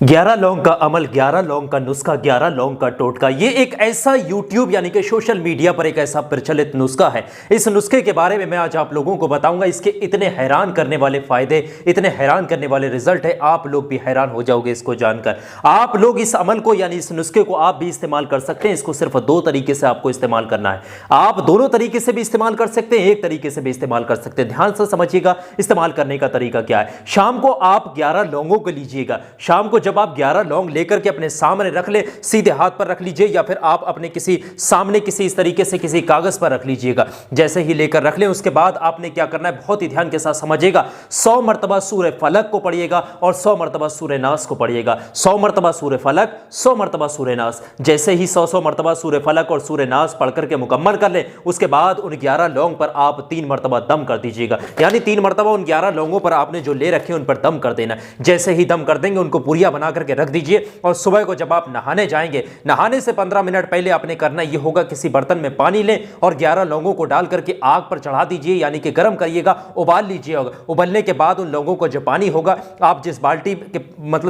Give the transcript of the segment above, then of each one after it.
11 लौंग का अमल, 11 लौंग का नुस्खा, 11 लौंग का टोटका। ये एक ऐसा यूट्यूब यानी कि सोशल मीडिया पर एक ऐसा प्रचलित नुस्खा है। इस नुस्खे के बारे में मैं आज आप लोगों को बताऊंगा। इसके इतने हैरान करने वाले फायदे, इतने हैरान करने वाले रिजल्ट है, आप लोग भी हैरान हो जाओगे इसको जानकर। आप लोग इस अमल को यानी इस नुस्खे को आप भी इस्तेमाल कर सकते हैं। इसको सिर्फ 2 तरीके से आपको इस्तेमाल करना है। आप दोनों तरीके से भी इस्तेमाल कर सकते हैं, एक तरीके से भी इस्तेमाल कर सकते हैं। ध्यान से समझिएगा इस्तेमाल करने का तरीका क्या है। शाम को आप 11 लौंगों को लीजिएगा। शाम को जब आप 11 लौंग लेकर के अपने सामने रख ले, सीधे हाथ पर रख लीजिए या फिर आप अपने किसी सामने किसी इस तरीके से किसी कागज पर रख लीजिएगा। जैसे ही लेकर रख ले उसके बाद आपने क्या करना है, बहुत ही ध्यान के साथ समझिएगा। 100 मरतबा सूरह फलक को पढ़िएगा और 100 मरतबा सूरह नास को पढ़िएगा। 100 मरतबा सूरह फलक, 100 मरतबा सूरह नास। जैसे ही 100 मरतबा सूरह फलक और सूरह नास पढ़ करके मुकम्मल कर ले, उसके बाद उन 11 लौंग पर आप 3 मरतबा दम कर दीजिएगा। यानी 3 मरतबा उन 11 लौंगों पर आपने जो ले रखे उन पर दम कर देना। जैसे ही दम कर देंगे उनको पुरिया बना करके रख दीजिए और सुबह को जब आप नहाने जाएंगे, नहाने से 15 मिनट पहले आपने करना ये होगा, किसी बर्तन में पानी लें और 11 लौंगों को डाल करके आग पर चढ़ा दीजिए, यानी कि गर्म करिएगा, उबाल लीजिएगा। उबलने के बाद उन लौंगों को जो पानी होगा, आप जिस बाल्टी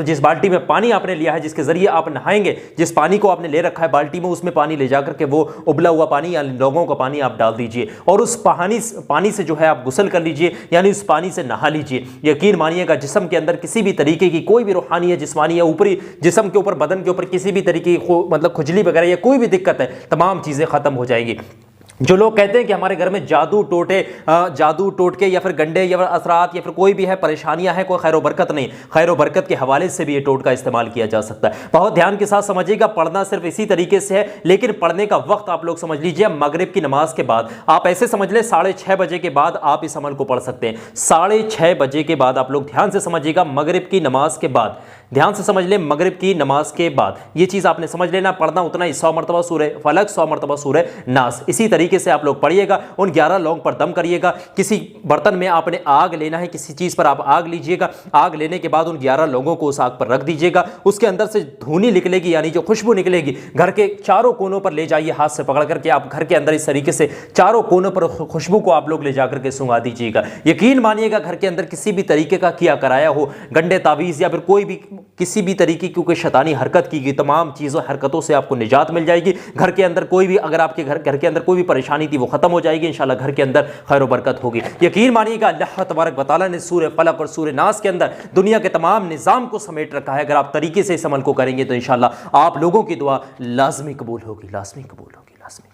जिस बाल्टी में पानी आपने लिया है, जिसके जरिए आप नहाएंगे, जिस पानी को आपने ले रखा है बाल्टी में, उसमें पानी ले जाकर के वो उबला हुआ पानी यानी लौंगों का पानी आप डाल दीजिए और उस पानी से जो है आप गुस्ल कर लीजिए, यानी उस पानी से नहा लीजिए। यकीन मानिएगा जिस्म के अंदर किसी भी तरीके की कोई भी रूहानी या जिस्मानी या ऊपरी जिस्म के ऊपर, बदन के ऊपर किसी भी तरीके की खुजली वगैरह या कोई भी दिक्कत है, तमाम चीजें खत्म हो जाएंगी। जो लोग कहते हैं कि हमारे घर में जादू टोटके या फिर गंडे या फिर असरात या फिर कोई भी है परेशानियां हैं, कोई खैर बरकत नहीं, खैर बरकत के हवाले से भी ये टोटका इस्तेमाल किया जा सकता है। बहुत ध्यान के साथ समझिएगा। पढ़ना सिर्फ इसी तरीके से है, लेकिन पढ़ने का वक्त आप लोग समझ लीजिए मगरिब की नमाज के बाद। आप ऐसे समझ ले 6:30 बजे के बाद आप इस अमल को पढ़ सकते हैं। 6:30 बजे के बाद आप लोग ध्यान से समझिएगा, मगरिब की नमाज के बाद, ध्यान से समझ ले, मगरिब की नमाज के बाद ये चीज आपने समझ लेना। पढ़ना उतना ही, 100 मरतबा सूरह फलक, 100 मरतबा सूरह नास। इसी तरीके से आप लोग पढ़िएगा। उन 11 लौंग पर दम करिएगा। किसी बर्तन में आपने आग लेना है, किसी चीज पर आप आग लीजिएगा। आग लेने के बाद उन 11 लौंगों को उस आग पर रख दीजिएगा। उसके अंदर से धुनी निकलेगी, यानी जो खुशबू निकलेगी, घर के चारों कोनों पर ले जाइए, हाथ से पकड़ करके आप घर के अंदर इस तरीके से चारों कोनों पर खुशबू को आप लोग ले जाकर के सुंघा दीजिएगा। यकीन मानिएगा घर के अंदर किसी भी तरीके का किया कराया हो, गंडे तावीज या फिर कोई भी किसी भी तरीके की कोई शैतानी हरकत की गई, तमाम चीज़ों हरकतों से आपको निजात मिल जाएगी। घर के अंदर कोई भी, अगर आपके घर के अंदर कोई भी परेशानी थी वो खत्म हो जाएगी इंशाल्लाह। घर के अंदर खैर बरकत होगी। यकीन मानिएगा अल्लाह तबारक व तआला ने सूरह फलक और सूरह नास के अंदर दुनिया के तमाम निज़ाम को समेट रखा है। अगर आप तरीके से इस अमल को करेंगे तो इंशाल्लाह आप लोगों की दुआ लाजमी कबूल होगी, लाजमी कबूल होगी, लाजमी।